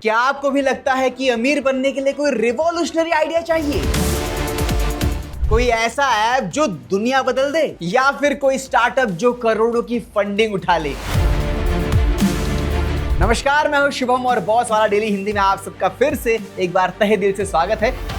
क्या आपको भी लगता है कि अमीर बनने के लिए कोई रिवॉल्यूशनरी आइडिया चाहिए? कोई ऐसा ऐप जो दुनिया बदल दे, या फिर कोई स्टार्टअप जो करोड़ों की फंडिंग उठा ले? नमस्कार, मैं हूं शुभम और बॉस वाला डेली हिंदी में आप सबका फिर से एक बार तहे दिल से स्वागत है।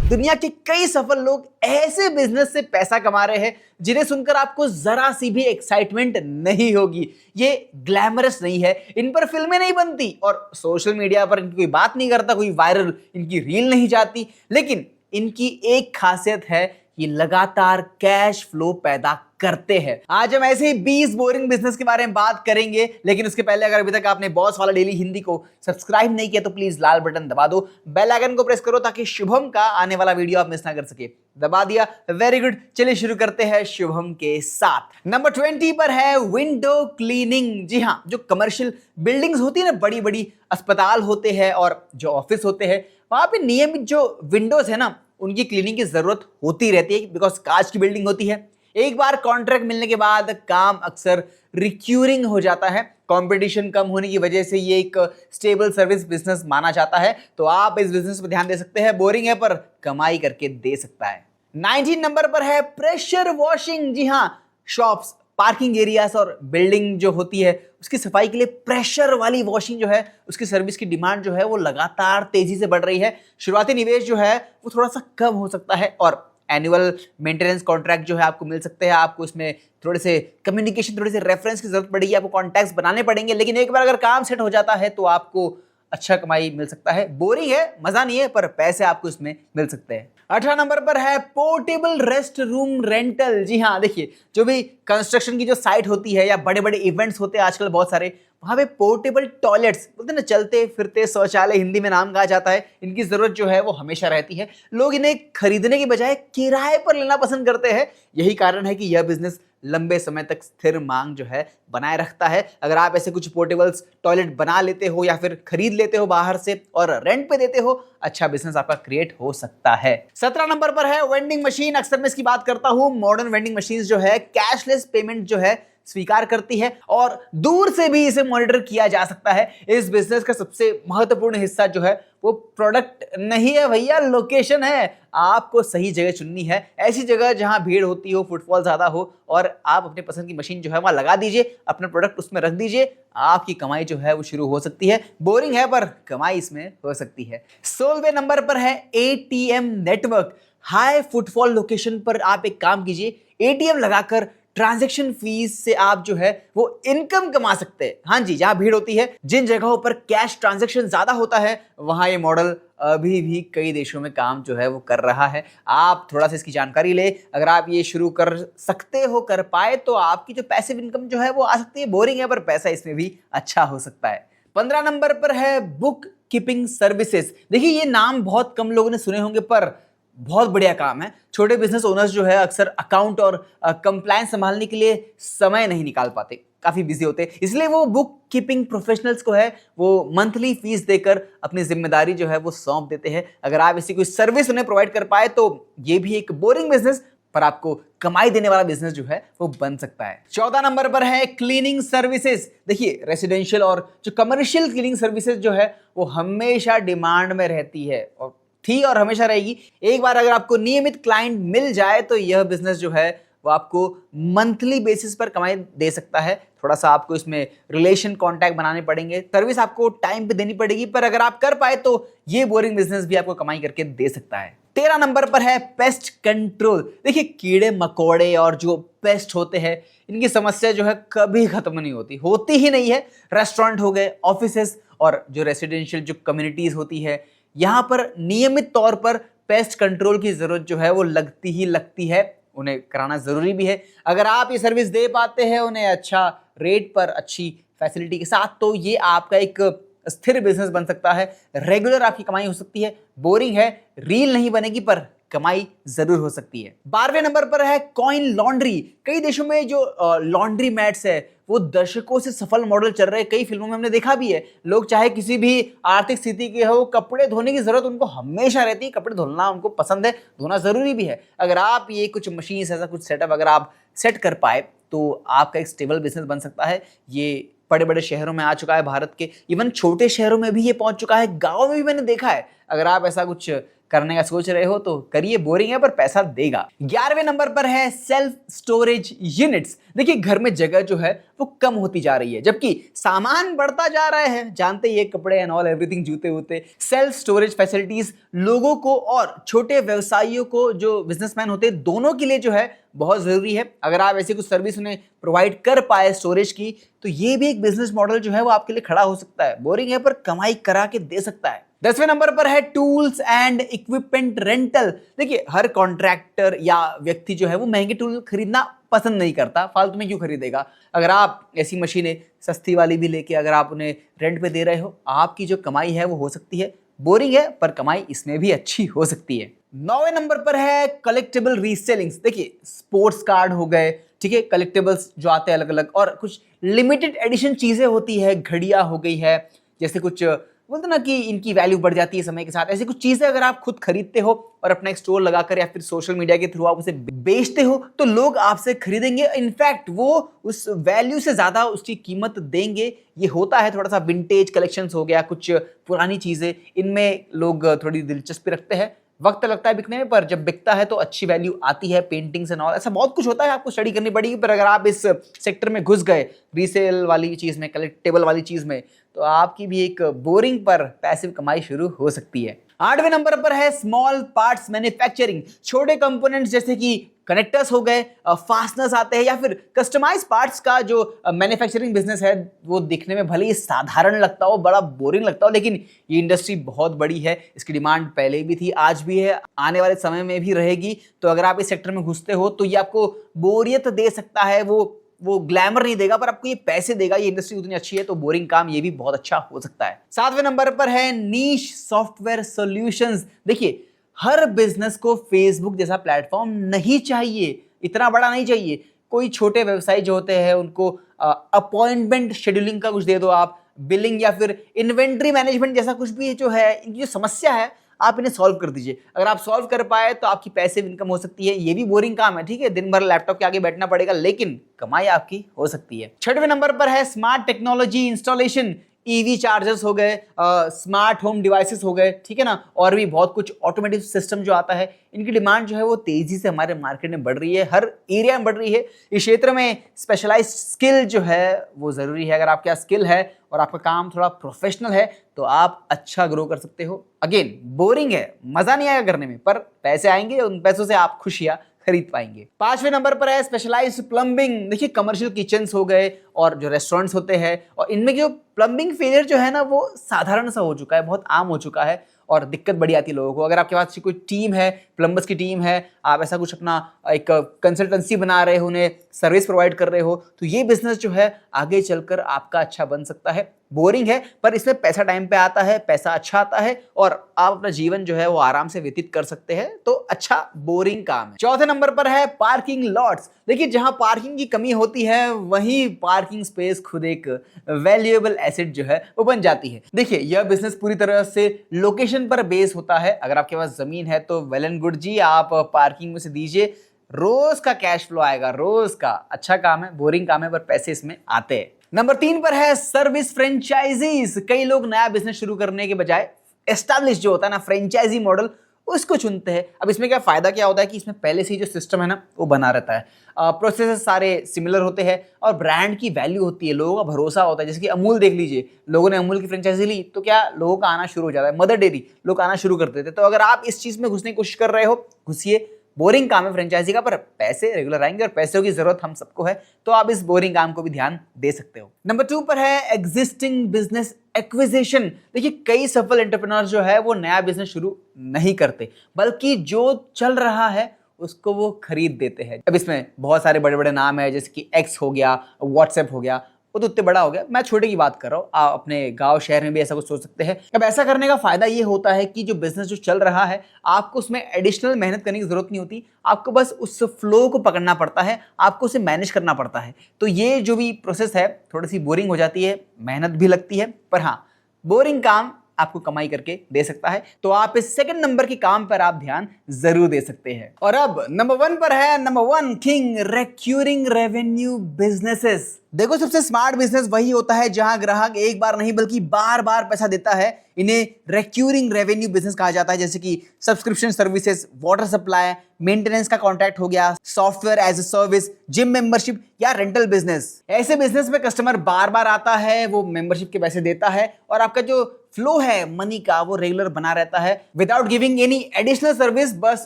दुनिया के कई सफल लोग ऐसे बिजनेस से पैसा कमा रहे हैं जिन्हें सुनकर आपको जरा सी भी एक्साइटमेंट नहीं होगी। ये ग्लैमरस नहीं है, इन पर फिल्में नहीं बनती और सोशल मीडिया पर इनकी कोई बात नहीं करता, कोई वायरल इनकी रील नहीं जाती। लेकिन इनकी एक खासियत है, ये लगातार कैश फ्लो पैदा करते हैं। आज हम ऐसे ही 20 बोरिंग बिजनेस के बारे में बात करेंगे, लेकिन उसके पहले अगर अभी तक आपने बॉस वाला डेली हिंदी को सब्सक्राइब नहीं किया तो प्लीज लाल बटन दबा दो, बेल आइकन को प्रेस करो ताकि शुभम का आने वाला वीडियो आप मिस ना कर सके। दबा दिया, वेरी गुड। चलिए शुरू करते हैं शुभम के साथ। नंबर 20 पर है विंडो क्लीनिंग। जी हाँ, जो कमर्शियल बिल्डिंग्स होती है ना, बड़ी बड़ी अस्पताल होते हैं और जो ऑफिस होते हैं, वहां पे नियमित जो विंडोज है ना, उनकी क्लीनिंग की जरूरत होती रहती है बिकॉज कांच की बिल्डिंग होती है। एक बार कॉन्ट्रैक्ट मिलने के बाद काम अक्सर रिक्यूरिंग हो जाता है। कंपटीशन कम होने की वजह से ये एक स्टेबल सर्विस बिजनेस माना जाता है, तो आप इस बिजनेस पर ध्यान दे सकते हैं। बोरिंग है पर कमाई करके दे सकता है। 19 नंबर पर है प्रेशर वॉशिंग। जी हाँ, शॉप्स, पार्किंग एरियाज और बिल्डिंग जो होती है उसकी सफाई के लिए प्रेशर वाली वॉशिंग जो है, उसकी सर्विस की डिमांड जो है वो लगातार तेजी से बढ़ रही है। शुरुआती निवेश जो है वो थोड़ा सा कम हो सकता है और एनुअल मेंटेनेंस कॉन्ट्रैक्ट जो है आपको मिल सकते हैं। आपको इसमें थोड़े से कम्युनिकेशन, थोड़े से रेफरेंस की जरूरत पड़ेगी, आपको कॉन्टैक्ट्स बनाने पड़ेंगे, लेकिन एक बार अगर काम सेट हो जाता है तो आपको अच्छा कमाई मिल सकता है। बोरिंग है, मजा नहीं है, पर पैसे आपको इसमें मिल सकते हैं। 18 नंबर पर है पोर्टेबल रेस्ट रूम रेंटल। जी हाँ, देखिए, जो भी कंस्ट्रक्शन की जो साइट होती है या बड़े बड़े इवेंट्स होते हैं आजकल बहुत सारे, वहां पे पोर्टेबल टॉयलेट्स बोलते हैं ना, चलते फिरते शौचालय हिंदी में नाम कहा जाता है, इनकी जरूरत जो है वो हमेशा रहती है। लोग इन्हें खरीदने की बजाय किराए पर लेना पसंद करते हैं। यही कारण है कि यह बिजनेस लंबे समय तक स्थिर मांग जो है बनाए रखता है। अगर आप ऐसे कुछ पोर्टेबल्स टॉयलेट बना लेते हो या फिर खरीद लेते हो बाहर से और रेंट पे देते हो, अच्छा बिजनेस आपका क्रिएट हो सकता है। 17 नंबर पर है वेंडिंग मशीन। अक्सर मैं इसकी बात करता हूं। मॉडर्न वेंडिंग मशीन जो है कैशलेस पेमेंट जो है स्वीकार करती है और दूर से भी इसे मॉनिटर किया जा सकता है। इस बिजनेस का सबसे महत्वपूर्ण हिस्सा जो है वो प्रोडक्ट नहीं है भैया, लोकेशन है। आपको सही जगह चुननी है, ऐसी जगह जहां भीड़ होती हो, फुटफॉल ज्यादा हो, और आप अपने पसंद की मशीन जो है वहां लगा दीजिए, अपना प्रोडक्ट उसमें रख दीजिए, आपकी कमाई जो है वो शुरू हो सकती है। बोरिंग है पर कमाई इसमें हो सकती है। 16वें नंबर पर है ATM network. High footfall location पर आप एक काम कीजिए, एटीएम लगाकर ट्रांजैक्शन फीस से आप जो है वो इनकम कमा सकते हैं। हाँ जी, जहां भीड़ होती है, जिन जगहों पर कैश ट्रांजैक्शन ज्यादा होता है, वहां ये मॉडल अभी भी कई देशों में काम जो है वो कर रहा है। आप थोड़ा सा इसकी जानकारी ले, अगर आप ये शुरू कर सकते हो, कर पाए, तो आपकी जो पैसिव इनकम जो है वो आ सकती है। बोरिंग है पर पैसा इसमें भी अच्छा हो सकता है। 15 नंबर पर है बुक कीपिंग सर्विसेज। देखिए, ये नाम बहुत कम लोगों ने सुने होंगे पर बहुत बढ़िया काम है। छोटे बिजनेस ओनर्स जो है अक्सर अकाउंट और कंप्लायंस संभालने के लिए समय नहीं निकाल पाते, काफी बिजी होते हैं, इसलिए वो बुक कीपिंग प्रोफेशनल्स को है वो मंथली फीस देकर अपनी जिम्मेदारी जो है वो सौंप देते हैं। अगर आप ऐसी कोई सर्विस उन्हें प्रोवाइड कर पाए तो ये भी एक बोरिंग बिजनेस पर आपको कमाई देने वाला बिजनेस जो है वो बन सकता है। 14 नंबर पर है क्लीनिंग सर्विसेज। देखिए, रेसिडेंशियल और जो कमर्शियल क्लीनिंग सर्विसेज जो है वो हमेशा डिमांड में रहती है और थी और हमेशा रहेगी। एक बार अगर आपको नियमित क्लाइंट मिल जाए तो यह बिजनेस जो है वो आपको मंथली बेसिस पर कमाई दे सकता है। थोड़ा सा आपको इसमें रिलेशन कांटेक्ट बनाने पड़ेंगे, सर्विस आपको टाइम पे देनी पड़ेगी, पर अगर आप कर पाए तो ये बोरिंग बिजनेस भी आपको कमाई करके दे सकता है। 13 नंबर पर है पेस्ट कंट्रोल। देखिए, कीड़े मकोड़े और जो पेस्ट होते हैं, इनकी समस्या जो है कभी खत्म नहीं होती ही नहीं है। रेस्टोरेंट हो गए, ऑफिसेस और जो रेसिडेंशियल जो कम्युनिटीज होती है, यहां पर नियमित तौर पर पेस्ट कंट्रोल की जरूरत जो है वो लगती ही लगती है, उन्हें कराना जरूरी भी है। अगर आप ये सर्विस दे पाते हैं उन्हें अच्छा रेट पर, अच्छी फैसिलिटी के साथ, तो ये आपका एक स्थिर बिजनेस बन सकता है। रेगुलर आपकी कमाई हो सकती है। बोरिंग है, रील नहीं बनेगी, पर कमाई जरूर हो सकती है। 12वें नंबर पर है कॉइन लॉन्ड्री। कई देशों में जो लॉन्ड्री मैट्स है वो दशकों से सफल मॉडल चल रहे हैं। कई फिल्मों में हमने देखा भी है। लोग चाहे किसी भी आर्थिक स्थिति के हो, कपड़े धोने की जरूरत उनको हमेशा रहती है। कपड़े धोना उनको पसंद है, धोना जरूरी भी है। अगर आप ये कुछ मशीन, ऐसा कुछ सेटअप अगर आप सेट कर पाए तो आपका एक स्टेबल बिजनेस बन सकता है। ये बड़े बड़े शहरों में आ चुका है भारत के, इवन छोटे शहरों में भी ये पहुंच चुका है, गाँव में भी मैंने देखा है। अगर आप ऐसा कुछ करने का सोच रहे हो तो करिए, बोरिंग है पर पैसा देगा। 11वें नंबर पर है सेल्फ स्टोरेज यूनिट्स। देखिए घर में जगह जो है वो कम होती जा रही है, जबकि सामान बढ़ता जा रहा है। जानते ही, कपड़े एंड ऑल एवरीथिंग, जूते वूते। सेल्फ स्टोरेज फैसिलिटीज लोगों को और छोटे व्यवसायियों को, जो बिजनेसमैन होते हैं, दोनों के लिए जो है बहुत जरूरी है। अगर आप ऐसी कुछ सर्विस उन्हें प्रोवाइड कर पाए स्टोरेज की, तो ये भी एक बिजनेस मॉडल जो है वो आपके लिए खड़ा हो सकता है। बोरिंग है पर कमाई करा के दे सकता है। 10वें नंबर पर है टूल्स एंड इक्विपमेंट रेंटल। देखिए हर कॉन्ट्रैक्टर या व्यक्ति जो है वो महंगे टूल खरीदना पसंद नहीं करता, फालतू में क्यों खरीदेगा। अगर आप ऐसी मशीनें सस्ती वाली भी लेके अगर आप उन्हें रेंट पे दे रहे हो, आपकी जो कमाई है वो हो सकती है। बोरिंग है पर कमाई इसमें भी अच्छी हो सकती है। 9वें नंबर पर है कलेक्टेबल रीसेलिंग्स। देखिए स्पोर्ट्स कार्ड हो गए, ठीक है, कलेक्टेबल्स जो आते हैं अलग अलग, और कुछ लिमिटेड एडिशन चीजें होती है, घड़ियां हो गई है, जैसे कुछ बोलते ना कि इनकी वैल्यू बढ़ जाती है समय के साथ। ऐसी कुछ चीजें अगर आप खुद खरीदते हो और अपना एक स्टोर लगाकर या फिर सोशल मीडिया के थ्रू आप उसे बेचते हो, तो लोग आपसे खरीदेंगे। इनफैक्ट वो उस वैल्यू से ज्यादा उसकी कीमत देंगे। ये होता है थोड़ा सा विंटेज कलेक्शंस हो गया, कुछ पुरानी चीजें, इनमें लोग थोड़ी दिलचस्पी रखते हैं। वक्त लगता है बिकने में, पर जब बिकता है तो अच्छी वैल्यू आती है। पेंटिंग्स एंड ऑल, ऐसा बहुत कुछ होता है, आपको स्टडी करनी पड़ेगी। पर अगर आप इस सेक्टर में घुस गए, रीसेल वाली चीज में, कलेक्टेबल वाली चीज में, तो आपकी भी एक बोरिंग पर पैसिव कमाई शुरू हो सकती है। 8वें नंबर पर है स्मॉल पार्ट्स मैन्युफैक्चरिंग। छोटे कंपोनेंट्स जैसे कि कनेक्टर्स हो गए, फास्टनर्स आते हैं, या फिर कस्टमाइज पार्ट्स का जो मैन्युफैक्चरिंग बिजनेस है, वो दिखने में भले ही साधारण लगता हो, बड़ा बोरिंग लगता हो, लेकिन ये इंडस्ट्री बहुत बड़ी है। इसकी डिमांड पहले भी थी, आज भी है, आने वाले समय में भी रहेगी। तो अगर आप इस सेक्टर में घुसते हो तो ये आपको बोरियत दे सकता है, वो ग्लैमर नहीं देगा, पर आपको ये पैसे देगा। ये इंडस्ट्री उतनी अच्छी है तो बोरिंग काम ये भी बहुत अच्छा हो सकता है। 7वें नंबर पर है नीश सॉफ्टवेयर सॉल्यूशंस। देखिए हर बिजनेस को फेसबुक जैसा प्लेटफॉर्म नहीं चाहिए, इतना बड़ा नहीं चाहिए। कोई छोटे व्यवसाय जो होते हैं उनको अपॉइंटमेंट शेड्यूलिंग का कुछ दे दो आप, बिलिंग या फिर इन्वेंट्री मैनेजमेंट जैसा कुछ भी जो है, इनकी जो समस्या है आप इन्हें सॉल्व कर दीजिए। अगर आप सॉल्व कर पाए तो आपकी पैसिव इनकम हो सकती है। ये भी बोरिंग काम है, ठीक है, दिन भर लैपटॉप के आगे बैठना पड़ेगा, लेकिन कमाई आपकी हो सकती है। 6वें नंबर पर है smart technology installation. EV chargers हो गए, स्मार्ट होम डिवाइसेस हो गए, ठीक है ना, और भी बहुत कुछ ऑटोमेटिक सिस्टम जो आता है, इनकी डिमांड जो है वो तेजी से हमारे मार्केट में बढ़ रही है, हर एरिया में बढ़ रही है। इस क्षेत्र में स्पेशलाइज्ड स्किल जो है वो जरूरी है। अगर आपके पास स्किल है और आपका काम थोड़ा प्रोफेशनल है तो आप अच्छा ग्रो कर सकते हो। अगेन बोरिंग है, मजा नहीं आएगा करने में, पर पैसे आएंगे, उन पैसों से आप खुशियां खरीद पाएंगे। 5वें नंबर पर है स्पेशलाइज्ड प्लम्बिंग। देखिए कमर्शियल किचन्स हो गए और जो रेस्टोरेंट्स होते हैं, और इनमें जो प्लम्बिंग फेलियर जो है ना वो साधारण सा हो चुका है, बहुत आम हो चुका है, और दिक्कत बड़ी आती है लोगों को। अगर आपके पास कोई टीम है, प्लम्बर्स की टीम है, आप ऐसा कुछ अपना एक कंसल्टेंसी बना रहे हो, उन्हें सर्विस प्रोवाइड कर रहे हो, तो ये बिजनेस जो है आगे चलकर आपका अच्छा बन सकता है। बोरिंग है पर इसमें पैसा टाइम पे आता है, पैसा अच्छा आता है, और आप अपना जीवन जो है वो आराम से व्यतीत कर सकते हैं। तो अच्छा बोरिंग काम है। 4थे नंबर पर है पार्किंग लॉट्स। देखिए जहां पार्किंग की कमी होती है वहीं पार्किंग स्पेस खुद एक वैल्यूएबल एसेट जो है वो बन जाती है। देखिए यह बिजनेस पूरी तरह से लोकेशन पर बेस होता है। अगर आपके पास जमीन है तो वेल एंड गुड जी, आप पार्किंग में से दीजिए, रोज का कैश फ्लो आएगा, रोज का। अच्छा काम है, बोरिंग काम है, पर पैसे इसमें आते हैं। नंबर 3 पर है सर्विस फ्रेंचाइजीज। कई लोग नया बिजनेस शुरू करने के बजाय एस्टैब्लिश जो होता है ना फ्रेंचाइजी मॉडल, उसको चुनते हैं। अब इसमें क्या फायदा क्या होता है कि इसमें पहले से ही जो सिस्टम है ना वो बना रहता है, प्रोसेस सारे सिमिलर होते हैं, और ब्रांड की वैल्यू होती है, लोगों का भरोसा होता है। जैसे कि अमूल देख लीजिए, लोगों ने अमूल की फ्रेंचाइजी ली तो क्या लोगों का आना शुरू हो जाता है। मदर डेयरी लोग आना शुरू कर देते। तो अगर आप इस चीज में घुसने की कोशिश कर रहे हो, घुसिए। बोरिंग काम है फ्रेंचाइजी का, पर पैसे रेगुलर आएंगे, और पैसों की जरूरत हम सबको है, तो आप इस बोरिंग काम को भी ध्यान दे सकते हो। नंबर 2 पर है एग्जिस्टिंग बिजनेस एक्विजिशन। देखिए कई सफल एंटरप्रेन्योर जो है वो नया बिजनेस शुरू नहीं करते, बल्कि जो चल रहा है उसको वो खरीद देते हैं। अब इसमें बहुत सारे बड़े बड़े नाम है, जैसे कि एक्स हो गया, व्हाट्सएप हो गया, वो तो उतने बड़ा हो गया। मैं छोटे की बात कर रहा हूँ, आप अपने गांव शहर में भी ऐसा कुछ सोच सकते हैं। अब ऐसा करने का फायदा ये होता है कि जो बिजनेस जो चल रहा है, आपको उसमें एडिशनल मेहनत करने की जरूरत नहीं होती, आपको बस उस फ्लो को पकड़ना पड़ता है, आपको उसे मैनेज करना पड़ता है। तो ये जो भी प्रोसेस है थोड़ी सी बोरिंग हो जाती है, मेहनत भी लगती है, पर हाँ बोरिंग काम आपको कमाई करके दे सकता है। तो आप इस सेकंड नंबर के काम पर आप ध्यान जरूर दे सकते हैं। और अब नंबर 1 पर है, number 1 king recurring revenue businesses. देखो, सबसे स्मार्ट बिजनेस वही होता है जहां ग्राहक एक बार नहीं बल्कि बार बार पैसा देता है। इन्हें रिकरिंग रेवेन्यू बिजनेस कहा जाता है, जैसे कि subscription services, water supply, maintenance का कॉन्ट्रैक्ट हो गया, software as a service, gym membership या रेंटल बिजनेस। ऐसे बिजनेस में कस्टमर बार बार आता है, वो मेंबरशिप के पैसे देता है और आपका जो फ्लो है मनी का वो रेगुलर बना रहता है without giving any additional service. बस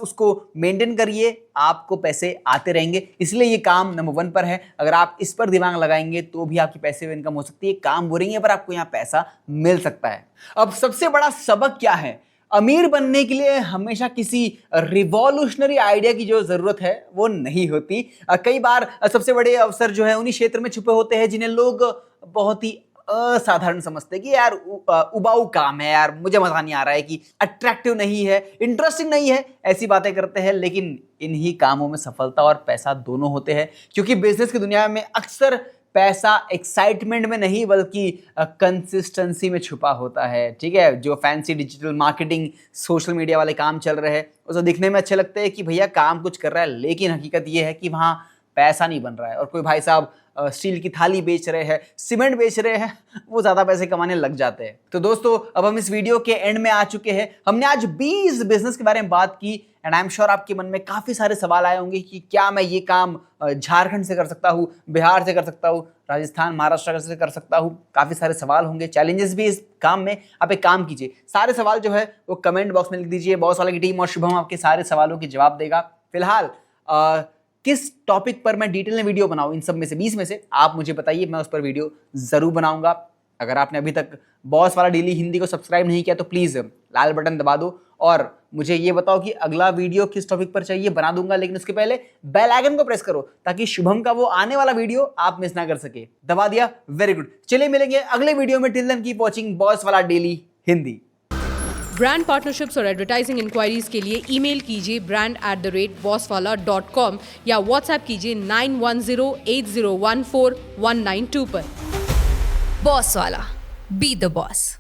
उसको मेंटेन करिए, आपको पैसे आते रहेंगे। इसलिए ये काम नंबर 1 पर है। अगर आप इस पर दिमाग लगाएंगे तो भी आपकी पैसे इनकम हो सकती है। काम बोरिंग है पर आपको यहाँ पैसा मिल सकता है। अब सबसे बड़ा सबक क्या है? अमीर बनने के लिए हमेशा किसी रिवॉल्यूशनरी आइडिया की जो जरूरत है वो नहीं होती। कई बार सबसे बड़े अवसर जो है उन्हीं क्षेत्र में छुपे होते हैं जिन्हें लोग बहुत ही असाधारण समझते हैं कि यार उबाऊ काम है, यार मुझे मजा नहीं आ रहा है, कि अट्रैक्टिव नहीं है, इंटरेस्टिंग नहीं है, ऐसी बातें करते हैं। लेकिन इन्हीं कामों में सफलता और पैसा दोनों होते हैं, क्योंकि बिजनेस की दुनिया में अक्सर पैसा एक्साइटमेंट में नहीं बल्कि कंसिस्टेंसी में छुपा होता है। ठीक है, जो fancy digital marketing, social media वाले काम चल रहे हैं उसे दिखने में अच्छे लगते हैं कि भैया काम कुछ कर रहा है, लेकिन हकीकत ये है कि वहाँ पैसा नहीं बन रहा है। और कोई भाई साहब स्टील की थाली बेच रहे हैं, सीमेंट बेच रहे हैं, वो ज्यादा पैसे कमाने लग जाते हैं। तो दोस्तों, अब हम इस वीडियो के एंड में आ चुके हैं। हमने आज 20 बिजनेस के बारे में बात की एंड आई एम श्योर आपके मन में काफी सारे सवाल आए होंगे कि क्या मैं ये काम झारखंड से कर सकता हूँ, बिहार से कर सकता हूँ, राजस्थान, महाराष्ट्र से कर सकता हूँ। काफी सारे सवाल होंगे, चैलेंजेस भी इस काम में। आप एक काम कीजिए, सारे सवाल जो है वो कमेंट बॉक्स में लिख दीजिए। बॉस वाले की टीम और शुभम आपके सारे सवालों के जवाब देगा। फिलहाल किस टॉपिक पर मैं डिटेल में वीडियो बनाऊं, इन सब में से 20 में से आप मुझे बताइए, मैं उस पर वीडियो जरूर बनाऊंगा। अगर आपने अभी तक बॉस वाला डेली हिंदी को सब्सक्राइब नहीं किया तो प्लीज लाल बटन दबा दो और मुझे ये बताओ कि अगला वीडियो किस टॉपिक पर चाहिए, बना दूंगा। लेकिन उसके पहले बेल आइकन को प्रेस करो ताकि शुभम का वो आने वाला वीडियो आप मिस ना कर सके। दबा दिया, वेरी गुड। चलिए मिलेंगे अगले वीडियो में। Till then keep watching boss वाला डेली हिंदी। ब्रांड पार्टनरशिप्स और एडवर्टाइजिंग इंक्वायरीज के लिए ईमेल कीजिए brand@bosswala.com या व्हाट्सएप कीजिए 9108014192 पर। बॉस वाला, बी द बॉस।